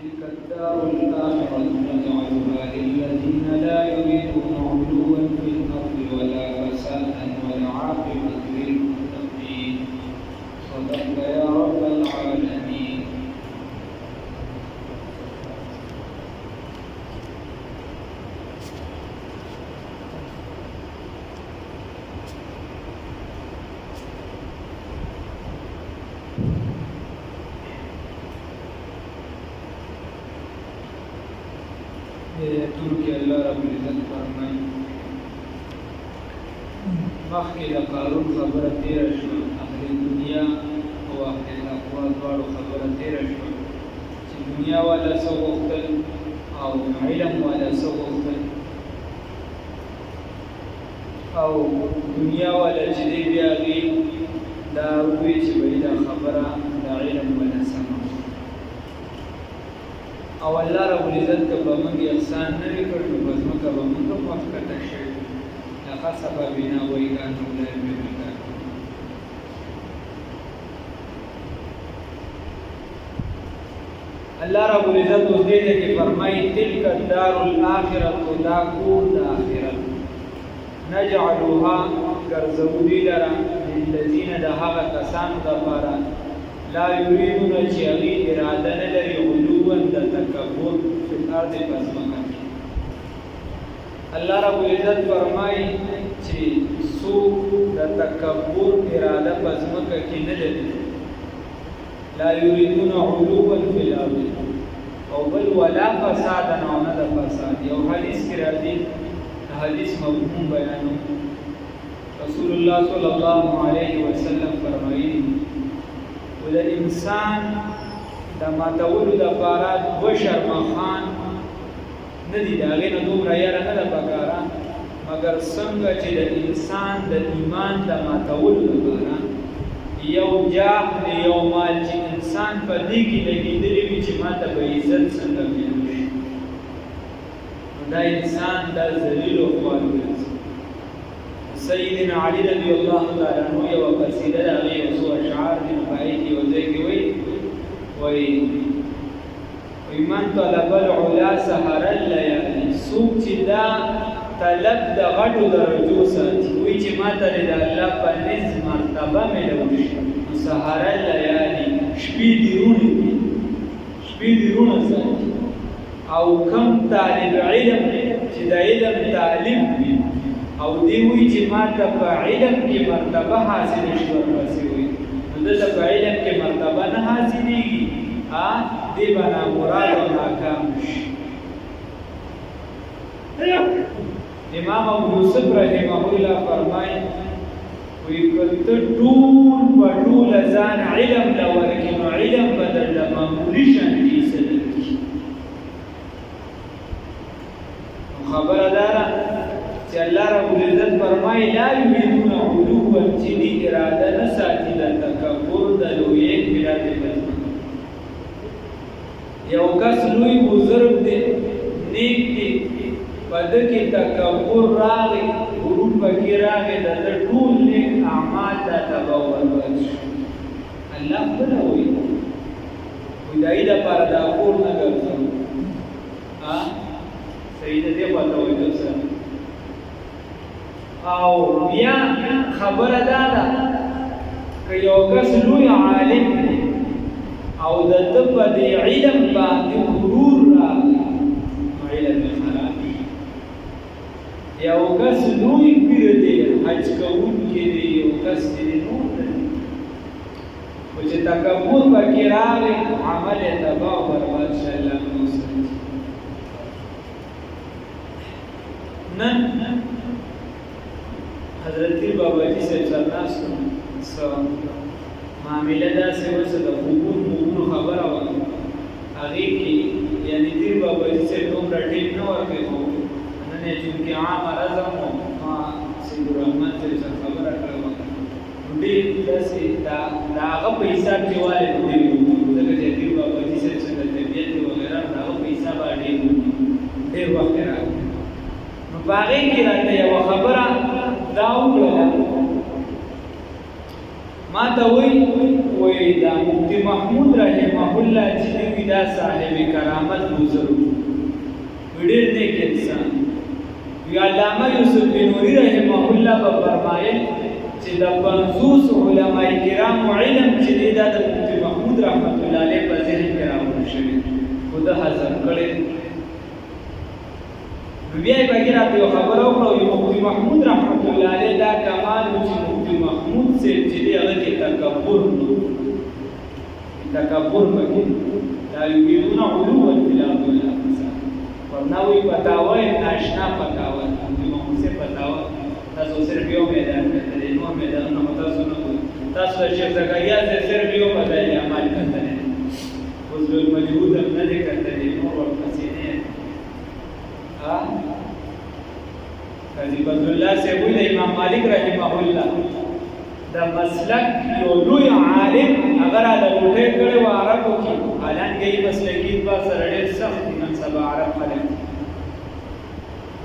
تلك الدار الآخرة نجعلها للذين لا يريدون علوا في الأرض ولا فسادا والعاقبة للمتقين. صدقت يا رب العالمين. ترکی اللہ رب العزت فرمائی مخکې د قارون خبره تیره شوه، اهل دنیا او اهل تقوا دواړو خبره تیره شوه چې دنیا والا څه غوښتل او علم والا څه غوښتل، او دنیا والا چې دی بیا هغې دا ووایي چې وایي دا خبره د علم والا سمه او الله رب العزت که به موږ احسان نه وي کړ نو په ځمکه به موږ هم ښکته شوي لخسف بنا وإلهكم لا يملكون. الله رب العزت اوس دې کې فرمایي تلک الدار الآخرة دا کور د آخرت نجعلها ګرځوو دې لره للذین د هغه کسانو دپاره لا یریدون چې هغې اراده نه لري علوا د تکبر فی الارض په ځمکه کې. الله رب العزت فرمایي چې څوک د تکبر اراده په ځمکه کې نه لري، لا یریدون علوا فی الارض او بل ولا فسادا او نه د فساد. یو حدیث کې راځي حدیث مفهوم بیانو رسول الله صلی الله علیه وسلم فرمایي د انسان د ماتولو دپاره دوه شرمخان نه دي، د هغې نه دومره یاره نه ده پکاره مګر څنګه چې د انسان د ایمان د ماتولو دپاره یو جاه د یو مال چې انسان په دې کې لګېدلی وي چې ما ته به عزت څنګه میلو شي، نو دا انسان دا ذلیل و خوار ګرځي. سیدنا علی رضی الله تعالی عنہ یو قصیده د هغې یو څو اشعار دي، نو په هغې کې یو ځای کې وایي من طلب العلا سهر الليالي، څوک چې دا طلب د غټو درجو ساتي وایي چې ما ته د الله په نزد مرتبه میلو شي، نو سهر الليالي شپې دې رونه ساتي. او کم طالب علم چې د علم طالب وي او دی وی چې ما ته په علم کې مرتبه حاصل شي ورپسې وي، نو دلته په علم کې مرتبه نه حاصلېږي، دی به نامراد او ناکام شي. امام ابو یوسف رحمه الله فرمایي وایي که ته ټول په ټوله ځان علم له ورکړې نو علم به درله معمولي شانتې څه درکړي. نو خبره دا ده چې الله رب العزت فرمایي لا یریدون علوا چې دې اراده نه ساتي د تکبر د لویۍ ملت په ځمکه. یو کس لوی بزرګ دی نیک دی په ده کې تکبر راغی غرور پکې راغی د ده ټول نیک اعمال دا تباه و برباد شي. الله خپله وایي د هغې دپاره دا کور نه ګرځوو. صحیح ده دې خواته وایي دوستان. او بیا خبره دا ده که یو کس لوی عالم دی او د ده په دې علم باندې غرور راغلی نو علم یې خراب شي. یو کس لوی پیر دی حج کوونکی دی، یو کس چې دی نور دی خو چې تکبر پکې راغی عمل یې تباه و برباد شي. الله مو وساتي. نن حضرت پیر بابا جي صاحب سره ناست وم، څه معامله داسې وه چې د خوبونو خبره وه، هغې کې یعنې پیر بابا جي صاحب دومره ټیم نه ورپېښود. نن یې چونکې عامه رزم و ما سید الرحمن صاحب سره خبره کړې وه، نو ډېر داسې د هغه په حساب کې والې ډېر وو، ځکه چې پیر بابا جي صاحب څنګه طبیعت دی وغیره د هغه په حساب ډېر وخت یې راغلی. نو په هغې کې راته یوه خبره دا وکړله، ما ته وایي وی دا مفتی محمود رحمه الله چې دی دا صاحب کرامت بزرگ ډېر نیک انسان وی علامه یوسف نوری رحمه الله په فرمایل چې د 50 علماء کرام علم چې دی دا د مفتی محمود رحمت الله علیه په ذهن کې راوړل شوی خو د حاضر کړي بیا یې بګیر راته خبرو کړو مفتی محمود رحمت الله علیه دا کمال چې مفتی محمود سے چې دی هغه کې تکبر پکې لا یریدون علوا فی الارض ولا فساد ورناوی پتاوی ناشنا پتاوی مفتی محمود سے پتاوی تاسو صرف یو میدان کتلی نو میدان نو تاسو نو تاسو شیخ زکریا سے صرف یو بدل عمل کتلی اوس له مجهود هم نه کتلی نو ورپسې نه قاضی بدر الله سے ویل امام مالک رحمه الله دا مسلک یو لوی عالم اگر علی لوټه کړي و عربو کې حالان کې مسلکین په سره ډېر سخت نن سبا عرب خلک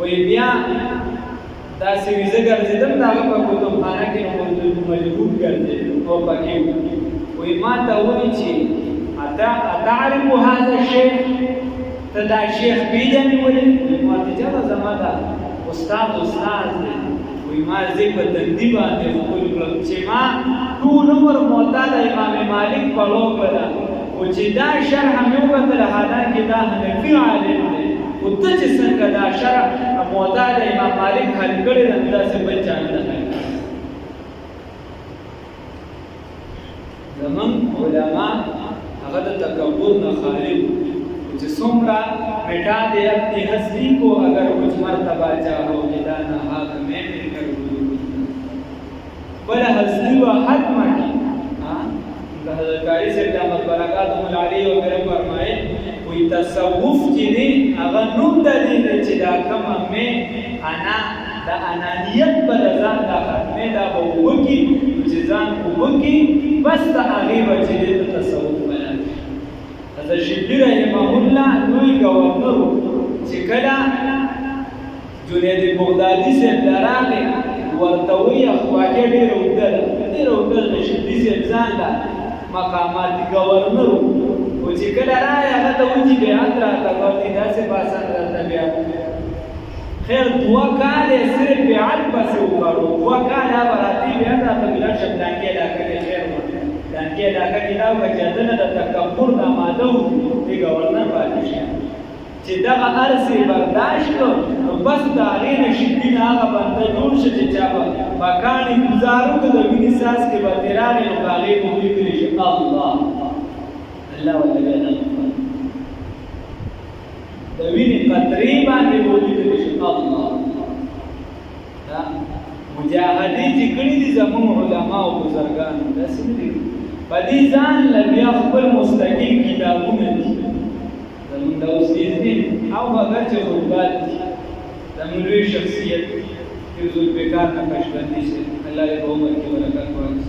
وی بیا دا سویزه ګرځیدم دا په کتابخانه کې مجبور ګرځیدم او پکې وی ما ته وایي چې اتعرف هذا الشيخ تدا شیخ پیژنې ولې ما ته جواب زما دا استاد دی وی ما زه په تندی باندې خپل کړم چې ما ټول عمر معتاد امام مالک په لوګه او چې دا شرح مې وکړل حالانکه دا حنفي عالم دی او ته چې څنګه دا شرح معتاد امام مالک حل کړی دا څه بچا نه زمون علما هغه د تکبر نه خالي چې څومره بیٹا دے اپنی ہستی کو اگر کچھ مرتبہ چاہو جدا نہ حق میں مل کر بلا ہستی و حد مانی حضرت قاری سے احمد برکات علی و میرے فرمائے کوئی تصوف کی دی اگر نوم دلیل چې دا کما میں انا دا انانیت بلزان دا ختمه دا بوکی چې ځان ووکی بس دا هغه وجه دې تصوف حضرت شبلی رحمه الله لوی گورنر چې کله جنید بغدادي سے دراغه ورتوی اخواجه ډیر وګړه شبلی سے ځان دا مقامات گورنر او چې کله راي هغه ته وځي بیا تر تا کوي دا سه باسان راته بیا خیر دعا کاله صرف بیعت پس وکړو دعا کاله براتی بیا راته بلا شبدان کې لا کوي خیر دان کې علاقه کې دا وجدنه د تکبر د ماده دی گورنر پاتې شي چې دا ارسي برداشت نو بس دا غیر شدین هغه باندې جوړ شي چې چا مکان گزارو د ویني ساس کې به تیرانه نو غالي کوي کړي شي الله ولا د ویني قطري باندې کوي کړي شي الله دا مجاهدي چې کړي دي زموږ علما او بزرګان داسې دي پدې ځان لبیا خپل مستقیم کتابونه دي زموږ د اوسېز دي او اگر چې خطبات زموږ لوی شخصیت یو ذوالفقار نقشبندي شي الله دې په عمر کې برکت ورکړي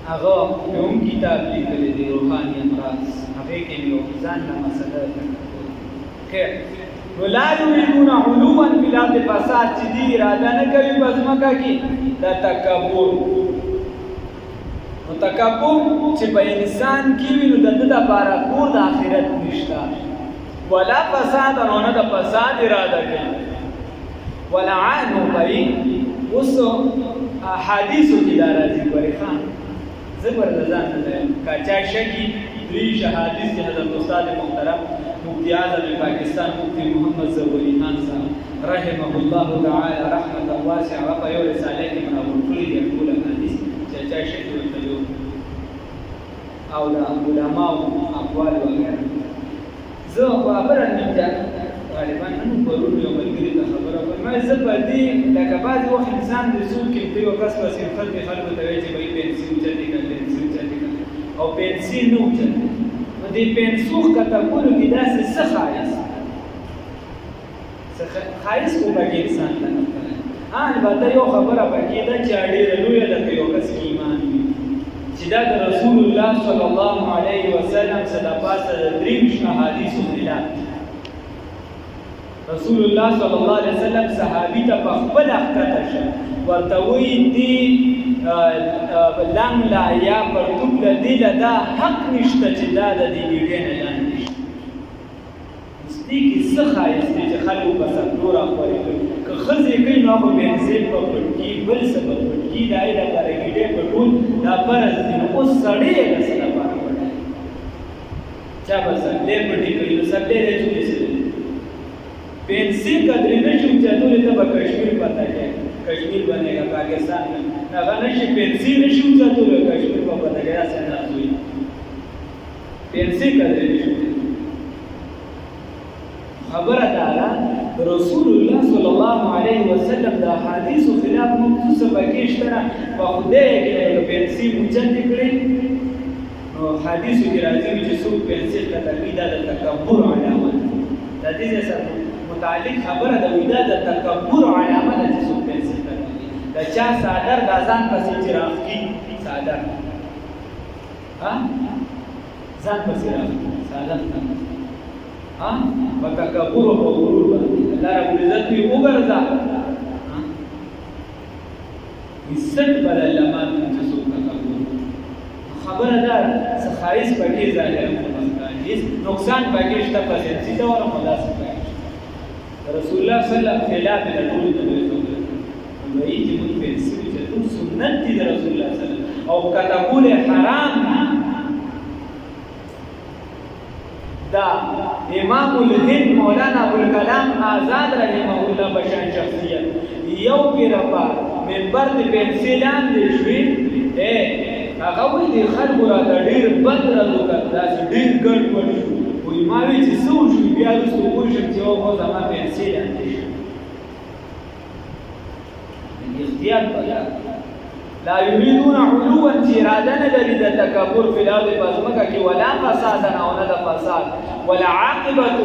هغه کوم کتاب لیکلی دی روحاني امراض هغه کې یو ځان له مسله خیر ولا يريدون علوا في الارض فساد چې دی اراده نه کوي بس مکه کې دا تکبر او تکبر چې په انسان کې وي نو د لپاره کور د آخرت نشته ولا فساد نه د فساد اراده کوي ولا عن کوي اوس احادیث کې دا راځي ورخان زبر لزان نه کاچا شکی دری شهادیث حضرت استاد محترم مفتی اعظم پاکستان مفتی محمد زوری خان صاحب رحمه الله تعالی رحمت واسعه په یو رساله کې منور کړی دی ټول حدیث چې چا شکی ورته او دا علماء اقوال وغیرہ زه په خبره نه غالبا نن پرون یو ملګری ته خبره کوم ما زه په دې لکه بعض وخت انسان د سود کې په یو کس پسې خلکو ته وایي چې به پنسي چلې او پنسي نو چلې نو دې پنسوخ کتابونو کې داسې څه خایس کو پکې انسان ته البته یو خبره پکې ده چې ډېره لویه ده که یو کس ایمان وي چې دا د رسول الله صلی الله علیه وسلم څخه د پاسه د 3 احادیثو خلاف رسول الله صلی الله علیه وسلم صحابي ته په خپل اخته شه ورته وی دی لنګ لا یا پرتوب لدی دا حق نشته چې دا د دې بیګې نه لاندې شي دې کې څه خایسته چې خلکو په سکتورا خوري که خزې کوي نو په بنزین په پټکی بل څه په پټکی دا یې لپاره کېږي په ټول دا فرض دي او سړی له سره لپاره پټه چا به سړی پټی کوي نو سړی دې چې पेंसिल कदरी नशू चतुर तब कश्मीर पता है कश्मीर बनेगा पाकिस्तान में ना नशे पेंसिल नशू चतुर कश्मीर को पता गया सेना हुई पेंसिल कदरी नशू खबर दारा रसूलुल्लाह सल्लल्लाहु अलैहि वसल्लम दा हदीस खिलाफ मखसूस बकीश्तरा बखुदे के पेंसिल मुचन निकले हदीस की राजी में जो पेंसिल का तकीदा तकब्बुर علامه د دې سره متعلق خبره د ودا د تکبر علامه د چې څوک پیسې کوي د چا صادر د ځان پسې چراغ کی صادر ها ځان پسې راغ صادر ها په تکبر او غرور باندې الله رب العزت یې وګرځا عزت بل علامه چې څوک تکبر خبره ده خایس پکې ظاهر هیڅ نقصان پکې شته پسې سیده ور مداسه رسول الله صلی الله علیه وسلم خلاف د ټول د وی چې موږ په سیمه چې ټول سنت دي د رسول الله صلی الله علیه وسلم او کتابول حرام دا امام الهند مولانا ابوالکلام آزاد رحمه الله بشان شخصیت یو پیرپا منبر د پنسلان د شوی هغه وی د خلکو را د ډیر بد راځو کړه ډیر ګډ وډ وی ما وی چې څو شو بیا د څو کوشش چې او زما پنسلان دي اختیار بلا لا يريدون علوا تيرادنا لريد التكبر في الارض بزمك ولا فسادا او ند فساد ولا عاقبه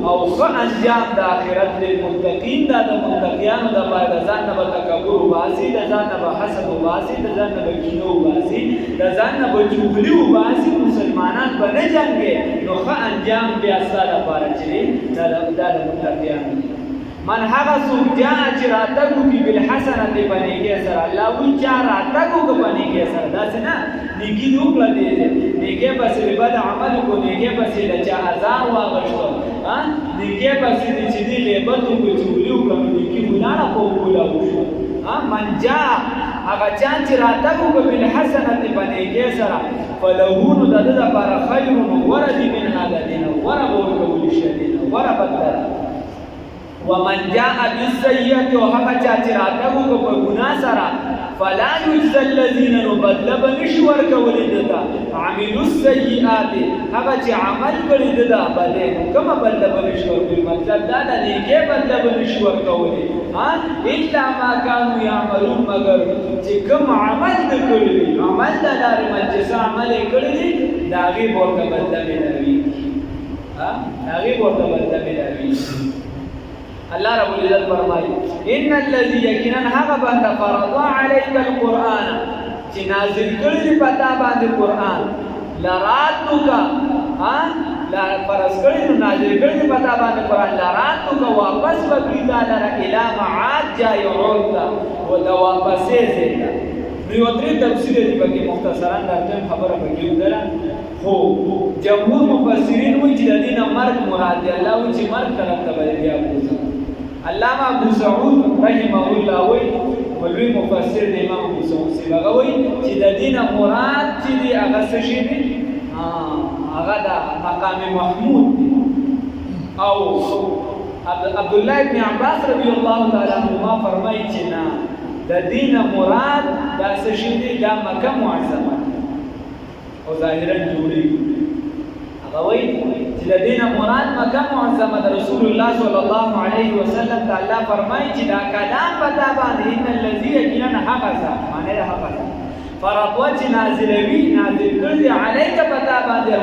او انجام د اخرت للمتقين د متقيان د بعد ځان نه تکبر واسي د ځان نه حسد واسي د ځان نه کینو واسي د ځان نه چغلي واسي مسلمانان باندې جنگي نو ښه انجام بیا سره پاره چي د متقيان من هغه څوک چې راتګو کې بالحسنه دی باندې کې سره الله وی چې راتګو کې باندې کې سره دا څنګه نیکی وکړه دې نیکی پسې بد عمل کو نیکی پسې د چا عذاب واغشتو ها نیکی پسې دې چې دې غیبت کو چولیو کړو نیکی ګناه کو کولا وشو ها من جاء هغه چې راتګو کې بالحسنه دی باندې کې سره فلهون د دې لپاره خیر ورد من هذا دین ورب ورکول شدید ورب بدل ومن جاء بالسيئه وهغه چې راتګو په ګناه سره فلا يجزى الذين نبذل بنشور کولې دتا عملوا السيئات هغه چې عمل کړی دتا بلې کوم بدل بنشور په مطلب دا نه کې بدل بنشور کولې ها الا ما كانوا يعملون مگر چې کوم عمل کړی عمل د لارې مجلس عمل کړی دا غي ورته بدل ملوي ها هغه ورته بدل ملوي الله رب العزت فرمایي ان الذي يقينا هغه باندې فرض عليك القران چې نازل کړي پتا باندې قران لراتک لا فرض کړي نازل کړي پتا باندې قران لراتک واپس وکړه لره اله معاد جا يعود او دا واپسې زیاده نو درې تفسیر دي پکې مختصرا درته خبره پکې وکړه خو جمهور مفسرین وایي چې د دې مرګ مراد دی الله وایي چې مرګ طرف ته بیا وځي علامہ ابو سعود رحمه الله وی ولوی مفسر د امام ابو سعود سی هغه وی چې د دین مراد چې دی هغه څه شي دی هغه د مقام محمود او عبد الله ابن عباس رضی الله تعالی عنهما فرمایي چې نه د دین مراد د څه شي دی د مکه معظمه او ظاهرا جوړي هغه وی چې د دین مراد مکه معظمه د رسول الله صلی الله علیه وسلم تعالی فرمایي چې دا کلام پتا باندې ان الذي يقينا حقا معنی ده حقا فرض نازلوي نازل کړی علیک پتا باندې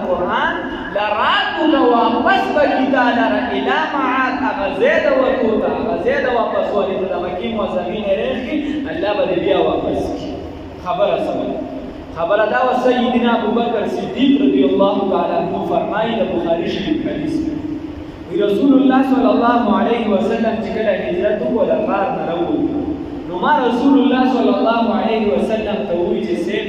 قرآن لراتک واپس بکیتا لره اله معاد غزید وتوتا غزید واپس ولید د مکی معظمین رخي الله به بیا واپس خبره سمه خبر دا و سیدنا ابو بکر صدیق رضی اللہ تعالی عنہ فرمائی دا بخاری شریف حدیث میں رسول الله صلی الله علیه وسلم چې کله هجرت وکړ غار نه راووت نو ما رسول الله صلی الله علیه وسلم ته وایي چې سیم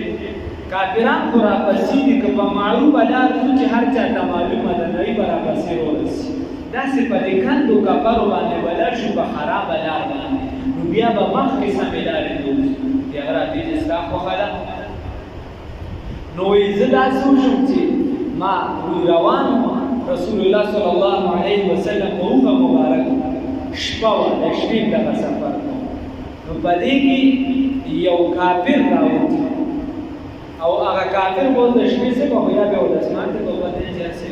کافران خو راپسې دي که په معروفه لار ځو چې هر چا ته معلومه ده نړۍ به راپسې ورسي داسې په دې کندو کفرو باندې به لاړ شو په خرابه لار باندې نو بیا به مخکې سمې لارې ته وځو د هغه راپېژ اصلاح خوښه ده نو وایي زه داسې وشم چې ما روان رسول الله صلی الله علیه وسلم په اوښه مبارک شپه وه د شپې دغه سفر نو په دې کې یو کافر راووت او هغه کافر به د شپې څه به خو یا بیا د اسمان ته به وتلی چې هسې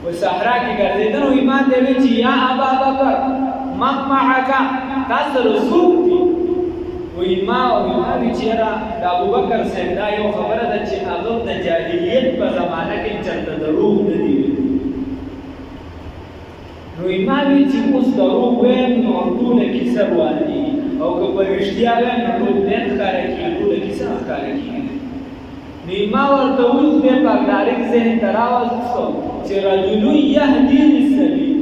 په صحرا کې ګرځېده نو ایمان دی وی چې یا ابا بکر من معک تا سره څوک دي وایي ما وی چې یاره د ابوبکر صاحب دا یو خبره ده چې هغه د جاهلیت په زمانه کې چېرته دروغ نه دي نو ایمان وی چې اوس دروغ ویم نو ټوله کیسه روانېږي او که په رښتیا ویم نو ټول دین ښکاره کېږي ټوله کیسه ښکاره کېږي نو ما ورته وویل خدای پاک ډایرکټ ذهن ته راوستو چې رجل یهدي للسبیل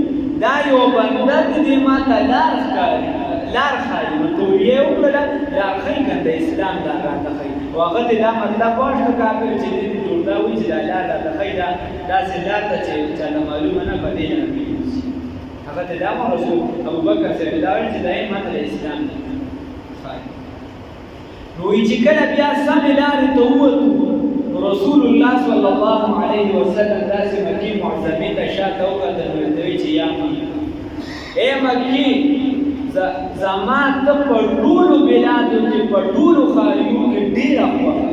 دا یو بنده دی ما ته لار ښکاري لار ښایي نو توریې وکړله لار ښایي که د اسلام لار راته ښایي او هغه ته دا مطلب واښه کافر چې دې ټول دا وایي چې دا لار راته ښایي دا داسې لار ده چې چاته معلومه نه په دې نه پوهېږي هغه ته دا ما رسول ابوبکر صاحب دا ویل چې دا یې ما ته د اسلام نه ښایي نو وایي چې کله بیا سمې لارې ته ووتو رسول الله صلی الله علیه وسلم داسې مکې معظمې ته شاته وکتل نو ورته وایي چې یا مکې ای مکې زما ته په ټولو بلادو کې په ټولو ښاریو کې ډېره خوښه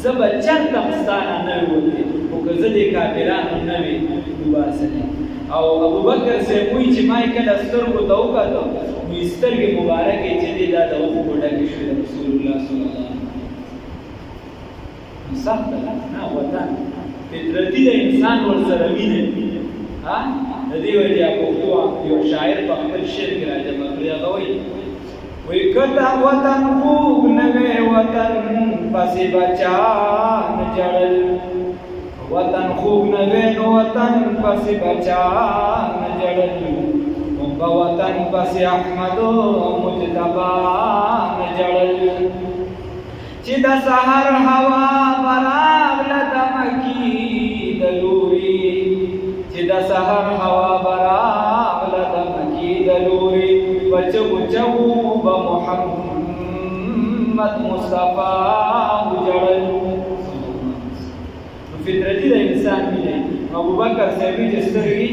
زه به چېرته هم ستا نه نه وتې خو که زه دې کافرانو نه وې وباسلې او ابوبکر صاحب وایي چې ما یې کله سترګو ته وکتل نو یې سترګې مبارکې چې دې دا د اوښکو ډکې شوې د رسول الله صلی الله علیه وسلم سخت ده نه وطن فطرتي د انسان ورسره مینه ها د دې وجه پښتو یو شاعر په خپل شعر کې راځي مګر هغه وایي کته وطن خوږ نه وې وطن پسې بچا نه جړل وطن خوږ نه وې نو وطن پسې بچا نه جړل موږ وطن پسې احمد مجتبی نه جړل چې د سحر هوا براغله د مکې د لوري چې د سحر هوا براغله د مکې د لوري په چغو چغو به محمد مصطفی وجړل نو فطرتي د انسان مینه ابوبکر صاحب چې سترګې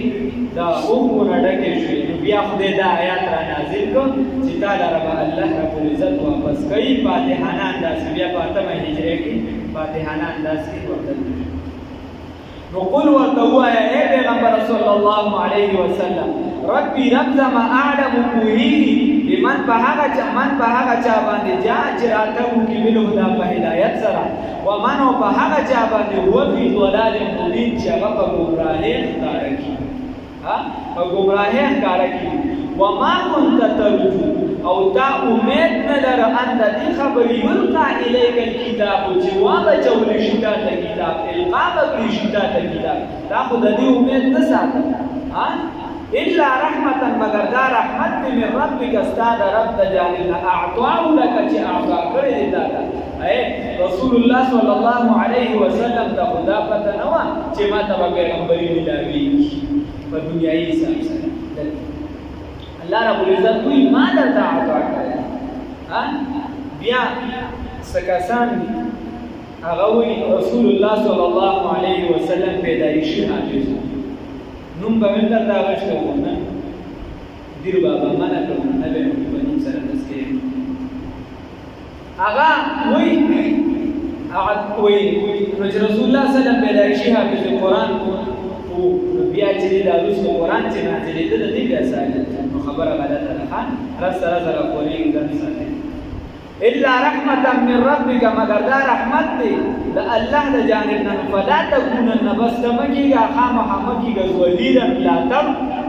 دا اوښکو نه ډکې شوې نو بیا خدای دا آیات را نازل کړ چې تا لره به الله رب العزت واپس کوي فاتحانه انداسې بیا په اتمه هجرې کې فاتحانه انداسې ورته نو قل ورته ووایه ای پیغمبر صلی الله علیه وسلم ربي رب زما اعلم پوهېږي بمن په هغه چا باندې جا چې راته وکړي بالهدی په هدایت سره ومن او په هغه چا باندې هو فی ضلال مبین چې هغه په ګمراهۍ ښکاره کړي په ګمراهۍ ښکاره کړي وما كنت ترجو او تا امید نه لره ان د دې خبرې یلقا الیک الکتاب چې واچولی شي تا ته کتاب القا به کړي شي تا ته کتاب تا خو د دې امید نه ساته الا رحمتا مگر دا رحمت دی من ربک ستا د رب د جانب نه اعطاه لك چې اعطا کړی دی تا ته رسول الله صلی الله علیه وسلم ته خدا پته نه وه چې ما ته به پیغمبري ملاویږي په دنیایي حساب سره الله رب العزت دوی ما درته عطا کړی بیا څه کسان دي هغه وایي رسول الله صلی الله علیه وسلم پیدایشي حافظ نوم به مې درته اخیستی وو نه دیر بابا منع کړم نه به مې په نوم سره تذکرې هغه وایي نو چې رسول الله صلی الله پیدایشي حافظ قرآن او بیا چې دا وروسته قرآن چې نازلېده د دې بیا ساجد نو خبره غلطه ده رب سره سره پوهېږي ځان ساتي الا رحمتا من ربک مگر دا رحمت دی د الله د جانب نه فلا تکونن بس ته مه کېږه خامخا مه کېږه وليدا ملاتړ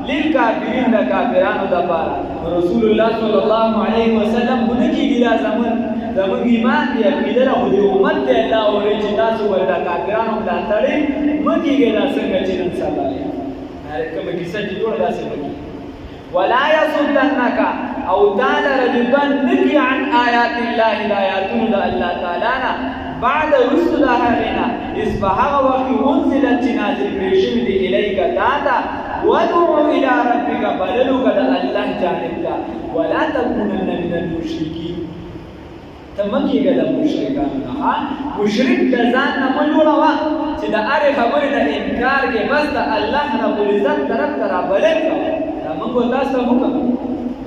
للکافرین د کافرانو دپاره رسول الله صلی الله علیه وسلم خو نه کېږي دا زموږ ایمان دی عقیده ده خو د امت دی الله وایي چې تاسو به د کافرانو ملاتړئ مه کېږئ دا څنګه چې نن سبا کومه کیسه چې جوړه داسې وکړي ولا يصدنك او تعالى رجبان نبي عن آيات الله الآياتون دا الله تعالى بعد رسل هغنا اسفها وقت انزلت نازل برشم دي إليك تاتا ودعو إلى ربك بللك دا الله جانبك ولا تكونن من المشركين تمکی گدا مشرکان مشرک د ځان نه مجوړوا چې د هر خبرې نه انکار کې بس د الله رب العزت طرف ته رابلل دا موږ تاسو حکم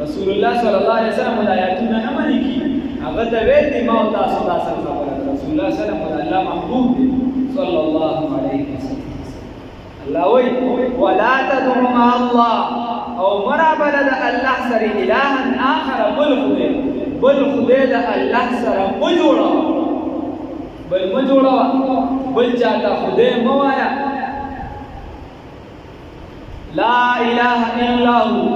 رسول الله صلی الله علیه وسلم د آیاتونه نه مني کی هغه ته ویل دي ما تاسو تاسو خبره رسول الله صلی الله علیه وسلم الله محبوب دی صلی الله علیه وسلم الله وی ولا تدعوا مع الله او مرابل الله سره اله اخر بل خدای د الله سره مجوړه بل چاته خدای موایا لا اله الا هو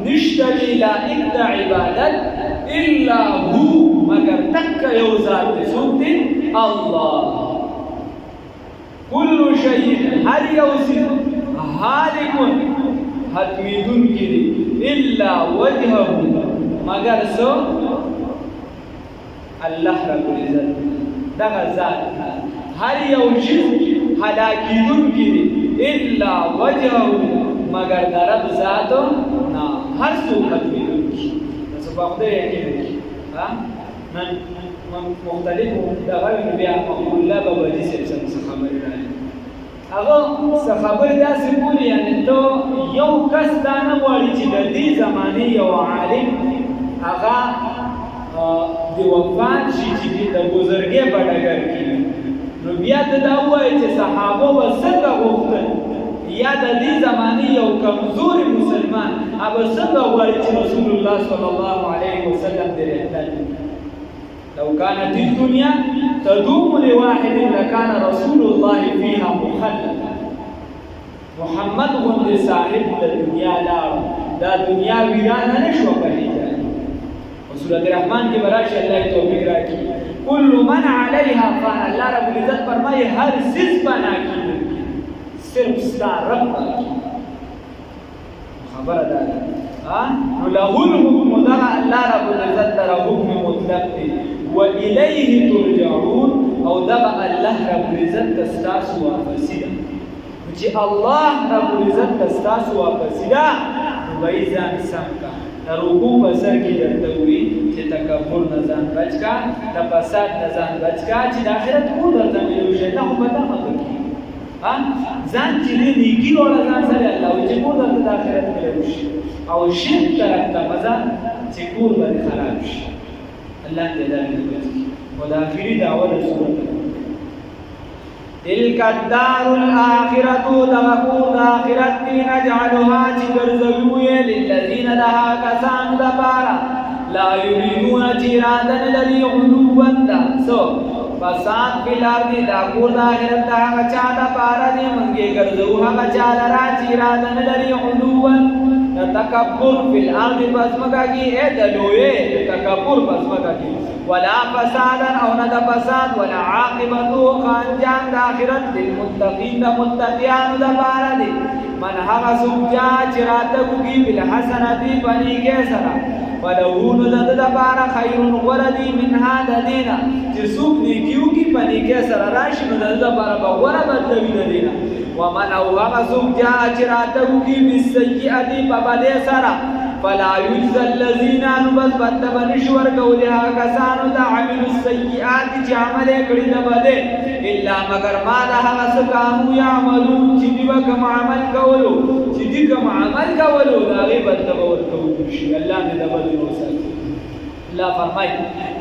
نشتري لائق د عبادت الا هو مگر تک یو ذات سوتی الله كل شيء هر یو شی هالک حتمیدون کی الا وجهه مگر سو الله رب العزت دغه ذات هر یو شی هلاکیدون کی الا وجهه مگر د رب ذات نه هر څه ختمیدون کی تاسو په خدای یقین ها من مختلف دغه بیا الله به ودی څه خبرې راځي هغه څه خبرې داسې کوي یعنی ته یو کس دا نه غواړي چې د دې زمانې یو عالم هغه د وفات شي چې د بزرګۍ په ډګر کې نو بیا ته دا ووایي چې صحابه به څنګه غوښتل یا د دې زمانې یو کمزوري مسلمان هغه څنګه غواړي چې رسول الله صلی الله علیه وسلم دې رحمت لو كانت الدنيا تدوم لواحد لكان رسول الله فيها مخلدا محمد غند صاحب الدنيا دا دنیا ویرانه نشو کړی سورۃ الرحمن کې براشي الله توفیق راکړي كل من عليها فان الله رب العزت فرمایي هر چیز بنا کیږي صرف ستاسو رب خبر ده نو له الحكم ده الله رب العزت تر حکم مطلق دی وإليه ترجعون او دغه الله رب العزت تاسو واپسی ده چې الله رب العزت تاسو واپسی ده وای ځان سم کا رکوع بسر کې درته وي چې تکبر نه ځان بچکا د فساد نه ځان بچکا چې د آخرت کو درته ملو شي ته په تا مکه ځان چې نیکی وړه ځان سره الله چې کو درته د آخرت ملو شي او شرک طرف ته مزه چې کور باندې خراب شي الله دې دې او د اخري دعوه رسول تلك الدار الآخرة دغکور آخرت کی نجعلها چگرزوی للذین دها کسان دپارا لا یریدون چیرادن لری علوان دا سو فساد فی الارض داکور دا آخرت دا کچا دپارا دی منگی گرزوها کچا لرا چیرادن لری علوان تکبر فی الارض بسمکا کی اے دلوئے تکبر بسمکا کی ولا فسادا او ند فساد ولا عاقبتو خانجان دا آخرت للمتقین دا متقیان دا بارا دی من حق سبجا چراتکو کی بالحسنتی بنی کے سرا ولہون دا بارا خیر غردی منها دا دینا چی سوک نیکیو کی بنی کے سرا راشن دا بارا بغورا بدلوی دا دینا ومن او حق سبجا چراتکو کی بالسیئتی پبدے سرا فلا يجزى الذين نبذ بنشور قولها كسانو دا عملوا السيئات چې عمل کړي نه بده الا مگر ما ده هغه کانو يعملون چې دوی کوم عمل کولو چې دوی کوم عمل کولو دا غي بدل ورکول شي الله دې د بدل وساتي الله فرمای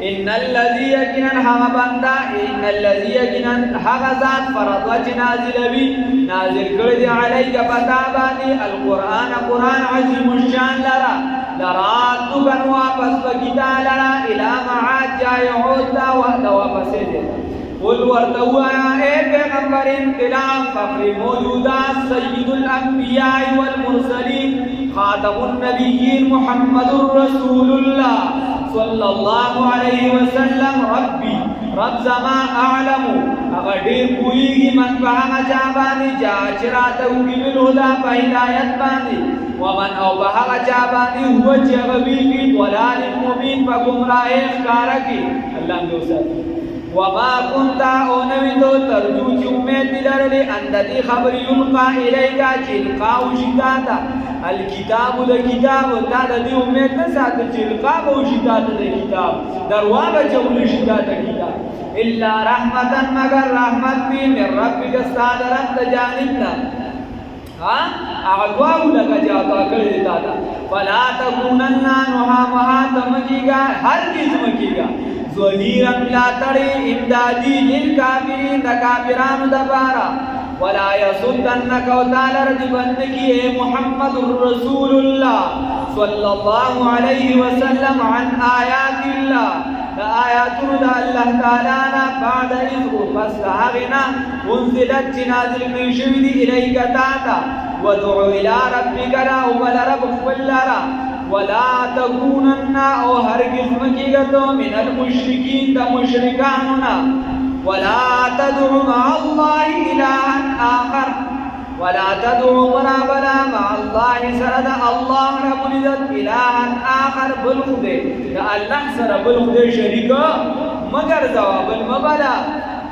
ان الذي يكن هغه بندا ان الذي يكن هغه ذات فرض نازل بي نازل کړی دی علیک پتا باندې القرآن قرآن عظیم الشان لرا لراتکن واپس بکتا لرا الى معاد جای عود دا وحد واپس دے قل ورتوایا اے پیغمبر انقلاب فخر موجودات سید الانبیاء والمرسلین خاتم النبیین محمد رسول اللہ صلی اللہ علیہ وسلم ربی رب زما اعلم اگر ډیر پوهیږي من په هغه چا باندې چې راته وکړي بالهدى په هدایت باندې ومن او په هغه چا باندې هو چې هغه وي فی ضلال مبین په ګمراهۍ ښکاره کې الله دې وساتي وما كنت او نوی تو ترجو چې امید لرلې ان دې خبر یلقا الیک چې القا وشتاتا الکتاب الکتاب تا دې امید نه ساتل چې القا وشتاتا د کتاب دروازه چول شتاتا کتاب الا رحمتا مگر رحمت دی من ربک استاد رب جانبنا اغدواو لگا جاتا کردی دادا فلا تکونن نوحا مہاتمکیگا ہر چیز مکیگا ظہیرن لا تڑی امدادی للکافرین دا کافران دبارا ولا يصدنك وتعالى رجبنك اے محمد رسول اللہ صلی اللہ علیہ وسلم عن آیات اللہ دا آیاتنا دا اللہ تعالیٰ بعد اذ فاستحغنا انزلت جنازل من شوید الیک تاتا ودعو الى ربک لا اول رب خبلرا ولا تکونن او هرگز مکیگتو من المشرکین دا مشرکاننا ولا تدعو مع الله إلها آخر ولا تدعو مرابنا مع الله سرد الله رب العزت إلها آخر بالخده الله سر بالخده شريكا مگر جواب المبلا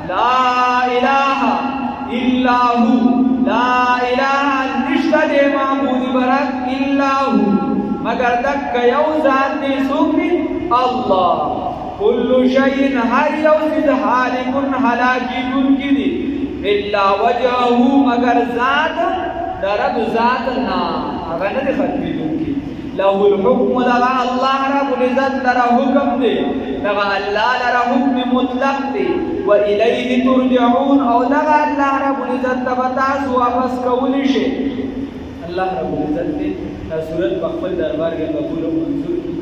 لا إله إلا هو لا إله نشتد معبود برك إلا هو مگر دك يوزان سوكري الله كل شيء هر يوزد حالك حلاكي كنكدي إلا وجهه مگر ذات درب ذاتنا أغنى ختمي دونكي له الحكم لغا الله رب العزت لرا حكم دي لغا الله لرا حكم مطلق دي وإليه ترجعون أو لغا الله رب العزت تبتاس واپس قولي شيء الله رب العزت دي سورة بخفل دربار کے قبول و منظور